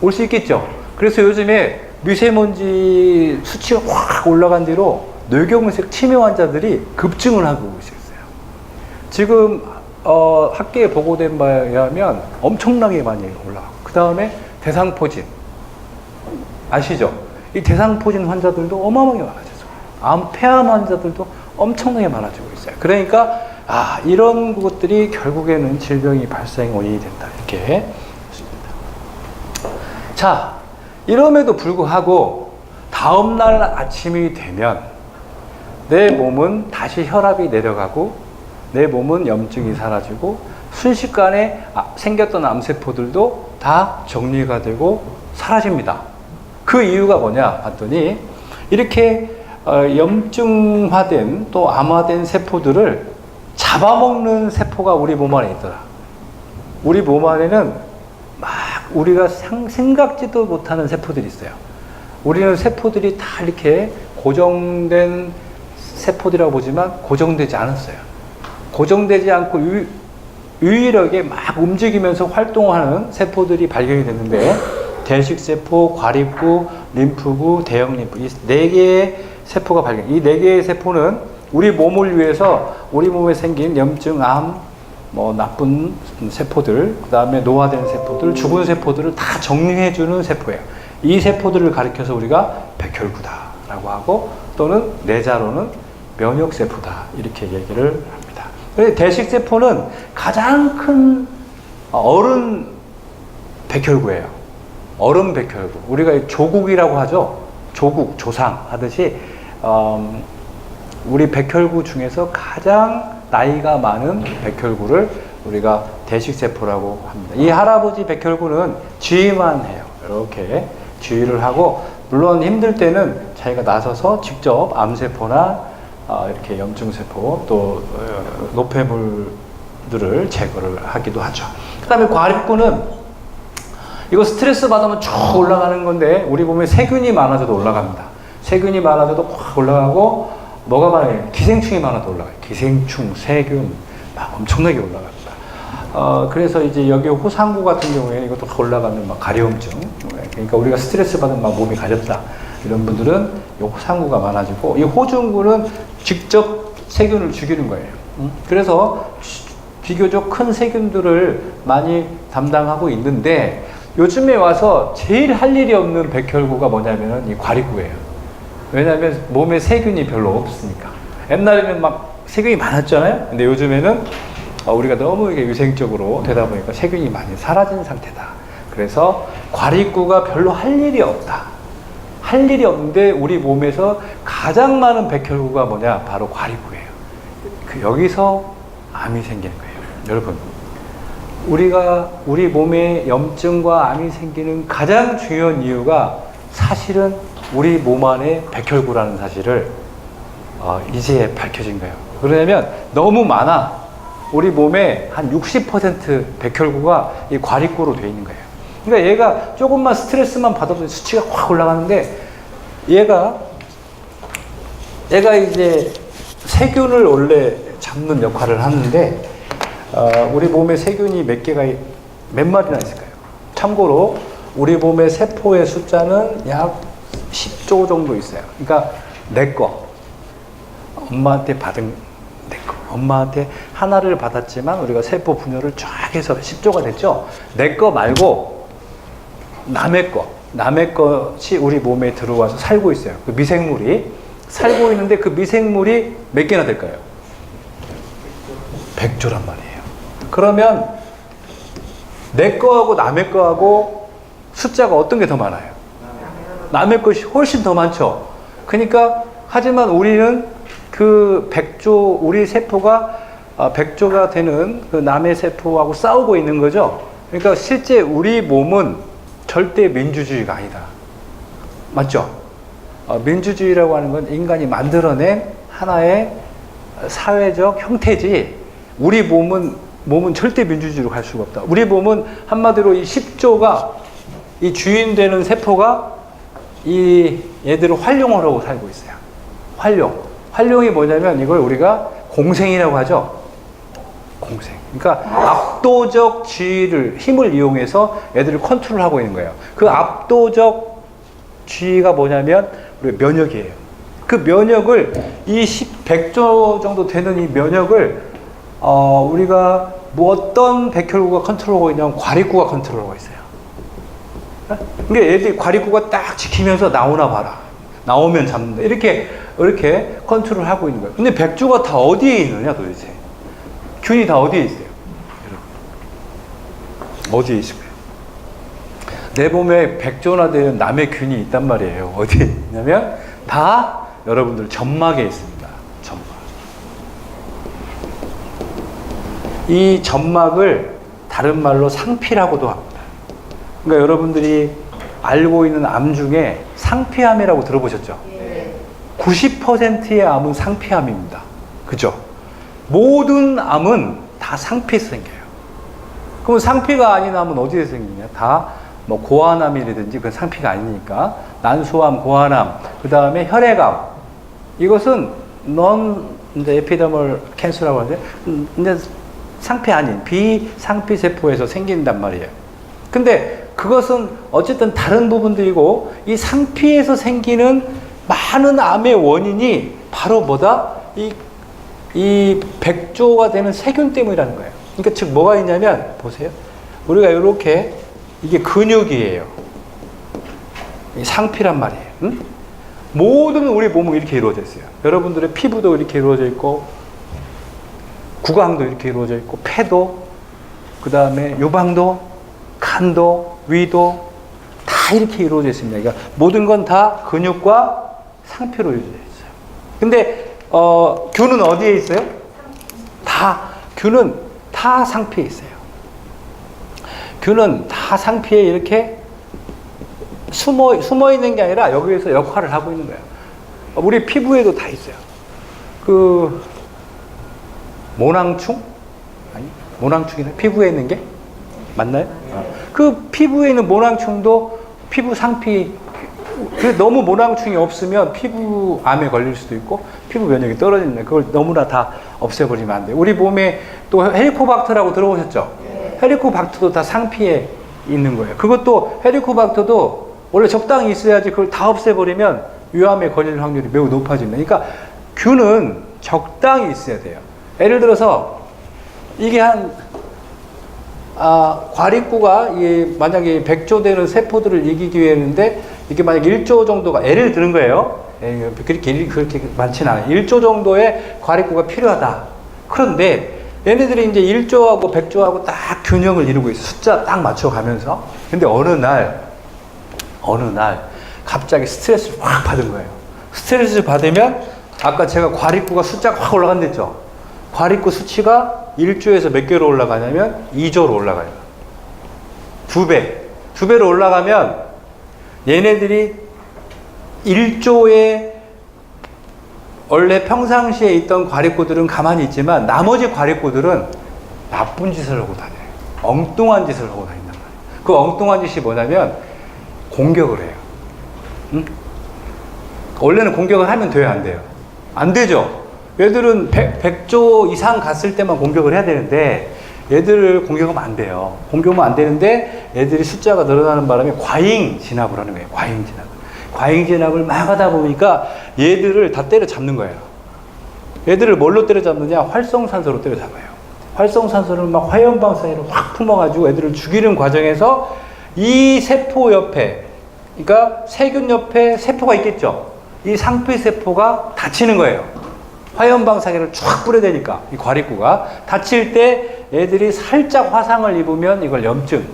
올 수 있겠죠. 그래서 요즘에 미세먼지 수치가 확 올라간 뒤로 뇌경색 치매 환자들이 급증을 하고 있어요. 지금 학계에 보고된 바에 의하면 엄청나게 많이 올라가고, 그 다음에 대상포진 아시죠? 이 대상포진 환자들도 어마어마하게 많아졌어요. 폐암 환자들도 엄청나게 많아지고 있어요. 그러니까 이런 것들이 결국에는 질병이 발생 원인이 된다, 이렇게 했습니다. 자, 이럼에도 불구하고 다음날 아침이 되면 내 몸은 다시 혈압이 내려가고 내 몸은 염증이 사라지고 순식간에 생겼던 암세포들도 다 정리가 되고 사라집니다. 그 이유가 뭐냐 봤더니 이렇게 염증화된 또 암화된 세포들을 잡아먹는 세포가 우리 몸 안에 있더라. 우리 몸 안에는 막 우리가 생각지도 못하는 세포들이 있어요. 우리는 세포들이 다 이렇게 고정된 세포들이라고 보지만 고정되지 않았어요. 고정되지 않고 유일하게 막 움직이면서 활동하는 세포들이 발견이 됐는데, 대식세포, 과립구, 림프구, 대형림프, 이 4개의 세포가 발견. 이 4개의 세포는 우리 몸을 위해서 우리 몸에 생긴 염증, 암, 나쁜 세포들, 그 다음에 노화된 세포들, 죽은 세포들을 다 정리해주는 세포예요. 이 세포들을 가리켜서 우리가 백혈구다라고 하고, 또는 내자로는 면역세포다, 이렇게 얘기를 합니다. 대식세포는 가장 큰 어른 백혈구예요. 어른 백혈구. 우리가 조국이라고 하죠. 조국, 조상 하듯이 우리 백혈구 중에서 가장 나이가 많은 백혈구를 우리가 대식세포라고 합니다. 이 할아버지 백혈구는 주의만 해요. 이렇게 주의를 하고, 물론 힘들 때는 자기가 나서서 직접 암세포나 이렇게 염증세포 또 노폐물들을 제거를 하기도 하죠. 그 다음에 과립구는 이거 스트레스 받으면 쭉 올라가는 건데, 우리 몸에 세균이 많아져도 올라갑니다. 세균이 많아져도 확 올라가고, 뭐가 많아요? 기생충이 많아도 올라가요. 기생충, 세균 막 엄청나게 올라갑니다. 그래서 이제 여기 호상구 같은 경우에는 이것도 확 올라가는 막 가려움증, 그러니까 우리가 스트레스 받으면 막 몸이 가렵다, 이런 분들은 이 호상구가 많아지고, 이 호중구는 직접 세균을 죽이는 거예요. 그래서 비교적 큰 세균들을 많이 담당하고 있는데, 요즘에 와서 제일 할 일이 없는 백혈구가 뭐냐면 이 과립구예요. 왜냐하면 몸에 세균이 별로 없으니까. 옛날에는 막 세균이 많았잖아요. 근데 요즘에는 우리가 너무 이게 위생적으로 되다 보니까 세균이 많이 사라진 상태다. 그래서 과립구가 별로 할 일이 없다. 할 일이 없는데 우리 몸에서 가장 많은 백혈구가 뭐냐? 바로 과립구예요. 여기서 암이 생기는 거예요. 여러분, 우리 몸에 염증과 암이 생기는 가장 중요한 이유가 사실은 우리 몸 안에 백혈구라는 사실을 이제 밝혀진 거예요. 그러냐면 너무 많아. 우리 몸에 한 60% 백혈구가 이 과립구로 되어 있는 거예요. 그러니까 얘가 조금만 스트레스만 받아도 수치가 확 올라가는데, 얘가 이제 세균을 원래 잡는 역할을 하는데, 우리 몸에 세균이 몇 마리나 있을까요? 참고로 우리 몸의 세포의 숫자는 약 10조 정도 있어요. 그러니까 내 거, 엄마한테 받은 내 거, 엄마한테 하나를 받았지만 우리가 세포 분열을 쫙 해서 10조가 됐죠. 내 거 말고 남의 것이 우리 몸에 들어와서 살고 있어요. 그 미생물이 살고 있는데, 그 미생물이 몇 개나 될까요? 100조란 말이에요. 그러면 내 거하고 남의 거하고 숫자가 어떤 게 더 많아요? 남의 것이 훨씬 더 많죠. 그러니까 하지만 우리는 그 100조, 우리 세포가 100조가 되는 그 남의 세포하고 싸우고 있는 거죠. 그러니까 실제 우리 몸은 절대 민주주의가 아니다. 맞죠? 민주주의라고 하는 건 인간이 만들어낸 하나의 사회적 형태지, 우리 몸은 절대 민주주의로 갈 수가 없다. 우리 몸은 한마디로 이 10조가, 이 주인 되는 세포가 이 얘들을 활용하려고 살고 있어요. 활용이 뭐냐면 이걸 우리가 공생이라고 하죠. 공생. 그러니까 압도적 힘을 이용해서 애들을 컨트롤하고 있는 거예요. 그 압도적 지위가 뭐냐면 우리 면역이에요. 그 면역을 이 100조 정도 되는 이 면역을 우리가 뭐 어떤 백혈구가 컨트롤하고 있냐면 과립구가 컨트롤하고 있어요. 그러니까 얘들이 과립구가 딱 지키면서 나오나 봐라, 나오면 잡는다, 이렇게 컨트롤하고 있는 거예요. 근데 백조가 다 어디에 있느냐 도대체? 균이 다 어디에 있어요? 어디에 있을까요? 내 몸에 100조나 되는 남의 균이 있단 말이에요. 어디에 있냐면 다 여러분들 점막에 있습니다. 점막. 이 점막을 다른 말로 상피라고도 합니다. 그러니까 여러분들이 알고 있는 암 중에 상피암이라고 들어보셨죠? 90%의 암은 상피암입니다. 그죠? 모든 암은 다 상피에서 생겨요. 그럼 상피가 아닌 암은 어디에서 생기냐? 다 뭐 고환암이라든지 그건 상피가 아니니까 난소암, 고환암, 그 다음에 혈액암, 이것은 이제 에피더멀 캔서라고 하는데, 근데 상피 아닌 비상피 세포에서 생긴단 말이에요. 근데 그것은 어쨌든 다른 부분들이고, 이 상피에서 생기는 많은 암의 원인이 바로 뭐다? 이 100조가 되는 세균 때문이라는 거예요. 그러니까 즉 뭐가 있냐면, 보세요. 우리가 이렇게, 이게 근육이에요. 상피란 말이에요. 응? 모든 우리 몸은 이렇게 이루어져 있어요. 여러분들의 피부도 이렇게 이루어져 있고, 구강도 이렇게 이루어져 있고, 폐도, 그 다음에 요방도, 간도, 위도 다 이렇게 이루어져 있습니다. 그러니까 모든 건 다 근육과 상피로 이루어져 있어요. 근데 균은 어디에 있어요? 균은 다 상피에 있어요. 균은 다 상피에 이렇게 숨어 있는 게 아니라 여기에서 역할을 하고 있는 거예요. 우리 피부에도 다 있어요. 그 모낭충? 아니, 모낭충이나 피부에 있는 게 맞나요? 그 피부에 있는 모낭충도 피부 상피, 너무 모낭충이 없으면 피부암에 걸릴 수도 있고 피부 면역이 떨어지는 거예요. 그걸 너무나 다 없애버리면 안 돼요. 우리 몸에 또 헬리코박터라고 들어보셨죠? 헬리코박터도 다 상피에 있는 거예요. 그것도 헬리코박터도 원래 적당히 있어야지 그걸 다 없애버리면 위암에 걸릴 확률이 매우 높아집니다. 그러니까 균은 적당히 있어야 돼요. 예를 들어서 이게 과립구가 만약에 100조 되는 세포들을 이기기 위해는데 이게 만약 1조 정도가 예를 드는 거예요. 그렇게 많지는 않아요. 1조 정도의 과립구가 필요하다. 그런데 얘네들이 이제 1조하고 100조하고 딱 균형을 이루고 있어. 숫자 딱 맞춰가면서. 근데 어느 날 갑자기 스트레스를 확 받은 거예요. 스트레스를 받으면 아까 제가 과립구가 숫자가 확 올라간댔죠. 과립구 수치가 1조에서 몇 개로 올라가냐면 2조로 올라가요. 2배. 2배로 올라가면 얘네들이 1조에 원래 평상시에 있던 과립구들은 가만히 있지만 나머지 과립구들은 나쁜 짓을 하고 다녀요. 엉뚱한 짓을 하고 다닌단 말이에요. 그 엉뚱한 짓이 뭐냐면 공격을 해요. 응? 원래는 공격을 하면 돼요, 안 돼요? 안 되죠? 얘들은 100조 이상 갔을 때만 공격을 해야 되는데 얘들을 공격하면 안 돼요. 공격하면 안 되는데 얘들이 숫자가 늘어나는 바람에 과잉 진압을 하는 거예요. 과잉 진압. 과잉 진압을 막 하다 보니까 얘들을 다 때려잡는 거예요. 얘들을 뭘로 때려잡느냐? 활성산소로 때려잡아요. 활성산소를 막 화염방사기로 확 품어가지고 애들을 죽이는 과정에서 이 세포 옆에, 그러니까 세균 옆에 세포가 있겠죠. 이 상피세포가 다치는 거예요. 화염방사기를 쫙 뿌려대니까 이 과립구가 다칠 때 애들이 살짝 화상을 입으면 이걸 염증,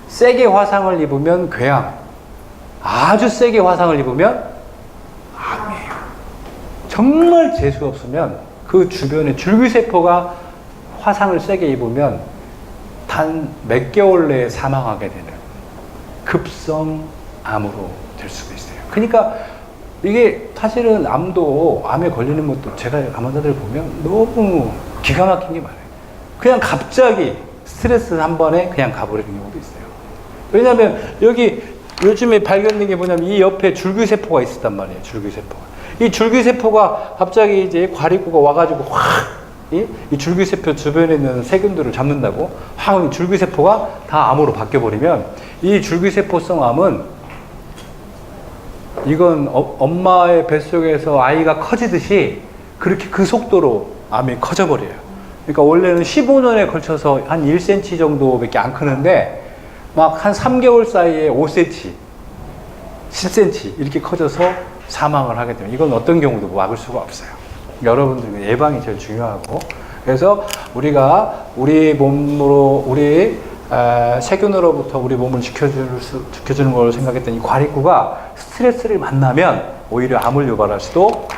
세게 화상을 입으면 궤양, 아주 세게 화상을 입으면 암이에요. 정말 재수 없으면 그 주변에 줄기세포가 화상을 세게 입으면 단 몇 개월 내에 사망하게 되는 급성 암으로 될 수가 있어요. 그러니까 이게 사실은 암에 걸리는 것도 제가 암 환자들 보면 너무 기가 막힌 게 많아요. 그냥 갑자기 스트레스 한 번에 그냥 가버리는 경우도 있어요. 왜냐하면 여기 요즘에 발견된 게 뭐냐면 이 옆에 줄기세포가 있었단 말이에요. 줄기세포가. 이 줄기세포가 갑자기 이제 과립구가 와가지고 이 줄기세포 주변에 있는 세균들을 잡는다고 확 줄기세포가 다 암으로 바뀌어버리면 이 줄기세포성 암은 이건 엄마의 뱃속에서 아이가 커지듯이 그렇게 그 속도로 암이 커져버려요. 그러니까 원래는 15년에 걸쳐서 한 1cm 정도밖에 안 크는데 막 한 3개월 사이에 5cm, 10cm 이렇게 커져서 사망을 하게 되면 이건 어떤 경우도 막을 수가 없어요. 여러분들 예방이 제일 중요하고, 그래서 우리가 우리 몸으로 세균으로부터 우리 몸을 지켜주는 걸 생각했던 이 과립구가 스트레스를 만나면 오히려 암을 유발할 수도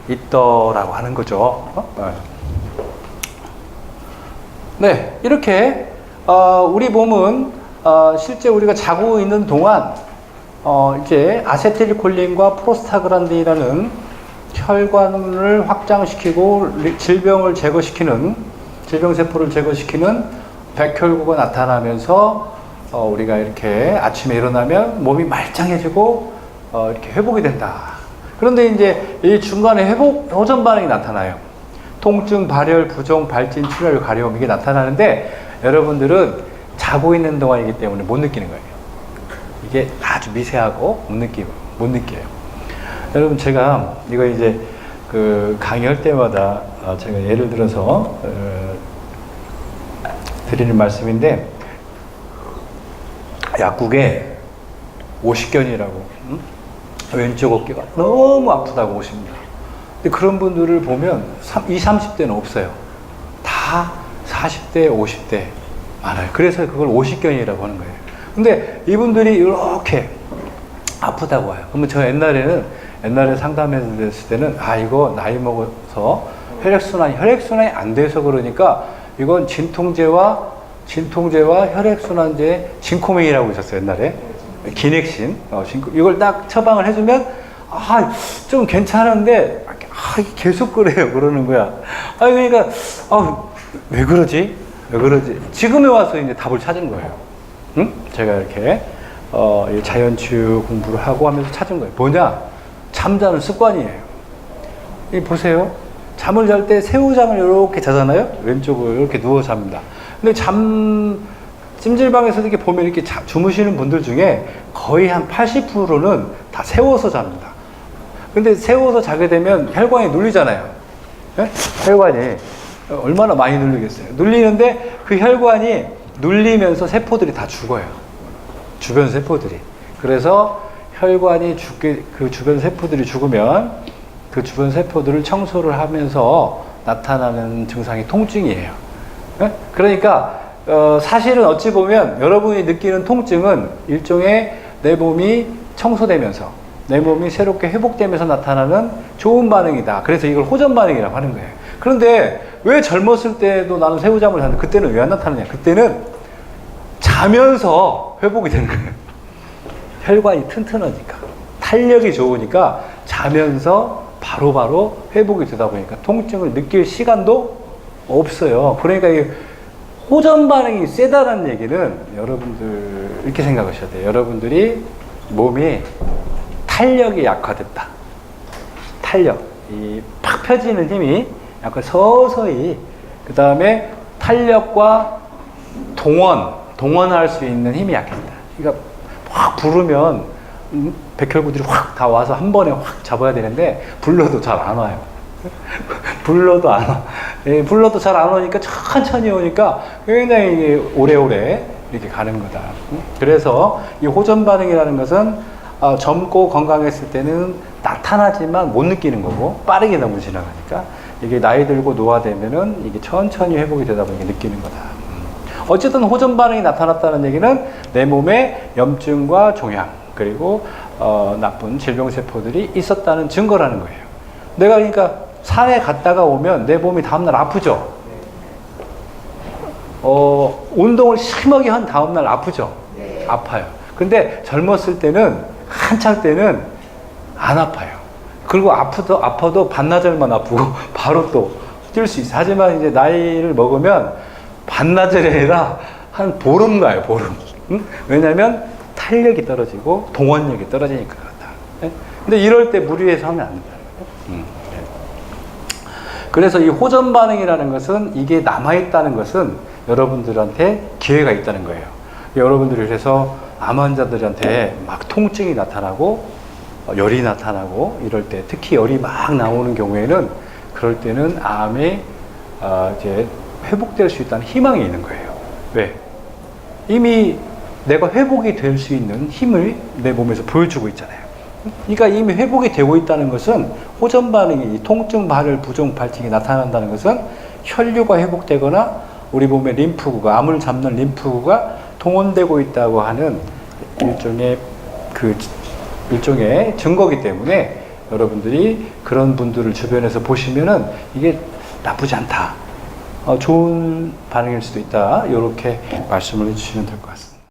있더라고 하는 거죠. 네, 이렇게 우리 몸은 실제 우리가 자고 있는 동안 이제 아세틸콜린과 프로스타글란딘이라는 혈관을 확장시키고 질병을 제거시키는, 질병세포를 제거시키는 백혈구가 나타나면서 우리가 이렇게 아침에 일어나면 몸이 말짱해지고 이렇게 회복이 된다. 그런데 이제 이 중간에 호전 반응이 나타나요. 통증, 발열, 부종, 발진, 출혈, 가려움 이게 나타나는데 여러분들은 자고 있는 동안이기 때문에 못 느끼는 거예요. 이게 아주 미세하고 못 느껴요. 여러분 제가 이거 이제 그 강의할 때마다 제가 예를 들어서 드리는 말씀인데 약국에 오십견이라고 왼쪽 어깨가 너무 아프다고 오십니다. 근데 그런 분들을 보면 20, 30대는 없어요. 다 40대, 50대 많아요. 그래서 그걸 오십견이라고 하는 거예요. 근데 이분들이 이렇게 아프다고 와요. 그러면 저 옛날에 상담했을 때는 이거 나이 먹어서 혈액순환이 안 돼서 그러니까 이건 진통제와 혈액순환제 진코맹이라고 있었어요, 옛날에. 기넥신. 이걸 딱 처방을 해주면, 좀 괜찮은데, 계속 그래요. 그러는 거야. 그러니까, 왜 그러지? 지금에 와서 이제 답을 찾은 거예요. 응? 제가 이렇게, 이 자연치유 공부를 하고 하면서 찾은 거예요. 뭐냐? 잠자는 습관이에요. 보세요. 잠을 잘 때 새우잠을 이렇게 자잖아요. 왼쪽을 이렇게 누워 잡니다. 근데 찜질방에서 이렇게 보면 이렇게 주무시는 분들 중에 거의 한 80%는 다 세워서 잡니다. 근데 세워서 자게 되면 혈관이 눌리잖아요. 네? 혈관이 얼마나 많이 눌리겠어요. 눌리는데 그 혈관이 눌리면서 세포들이 다 죽어요. 주변 세포들이. 그래서 혈관이 그 주변 세포들이 죽으면 그 주변 세포들을 청소를 하면서 나타나는 증상이 통증이에요. 네? 그러니까 사실은 어찌 보면 여러분이 느끼는 통증은 일종의 내 몸이 청소되면서 내 몸이 새롭게 회복되면서 나타나는 좋은 반응이다. 그래서 이걸 호전 반응이라고 하는 거예요. 그런데 왜 젊었을 때도 나는 새우잠을 잤는데 그때는 왜 안 나타나냐? 그때는 자면서 회복이 되는 거예요. 혈관이 튼튼하니까, 탄력이 좋으니까 자면서 바로바로 회복이 되다 보니까 통증을 느낄 시간도 없어요. 그러니까 이 호전 반응이 세다는 얘기는 여러분들 이렇게 생각하셔야 돼요. 여러분들이 몸이 탄력이 약화됐다. 탄력, 이 팍 펴지는 힘이 약간 서서히, 그 다음에 탄력과 동원할 수 있는 힘이 약해진다. 그러니까 확 부르면 백혈구들이 확 다 와서 한 번에 확 잡아야 되는데 불러도 잘 안 와요. 불러도 안 와. 불러도 잘 안 오니까 천천히 오니까 굉장히 오래오래 이렇게 가는 거다. 그래서 이 호전 반응이라는 것은 젊고 건강했을 때는 나타나지만 못 느끼는 거고 빠르게 너무 지나가니까 이게 나이 들고 노화되면은 이게 천천히 회복이 되다 보니 느끼는 거다. 어쨌든 호전 반응이 나타났다는 얘기는 내 몸에 염증과 종양 그리고 나쁜 질병 세포들이 있었다는 증거라는 거예요. 내가 그러니까 산에 갔다가 오면 내 몸이 다음날 아프죠. 운동을 심하게 한 다음날 아프죠. 아파요. 근데 젊었을 때는 한창 때는 안 아파요. 그리고 아파도 반나절만 아프고 바로 또 뛸 수 있어요. 하지만 이제 나이를 먹으면 반나절이 아니라 한 보름 가요, 보름. 응? 왜냐면 탄력이 떨어지고 동원력이 떨어지니까 그렇다. 네? 근데 이럴 때 무리해서 하면 안 된다는 거예요. 그래서 이 호전 반응이라는 것은 이게 남아있다는 것은 여러분들한테 기회가 있다는 거예요. 여러분들이 그래서 암 환자들한테 막 통증이 나타나고 열이 나타나고 이럴 때 특히 열이 막 나오는 경우에는 그럴 때는 암이 이제 회복될 수 있다는 희망이 있는 거예요. 왜? 이미 내가 회복이 될 수 있는 힘을 내 몸에서 보여주고 있잖아요. 그러니까 이미 회복이 되고 있다는 것은 호전 반응이 통증, 발열, 부종, 발진이 나타난다는 것은 혈류가 회복되거나 우리 몸의 림프구가 암을 잡는 림프구가 동원되고 있다고 하는 일종의 증거이기 때문에 여러분들이 그런 분들을 주변에서 보시면은 이게 나쁘지 않다. 좋은 반응일 수도 있다. 이렇게 말씀을 해주시면 될 것 같습니다.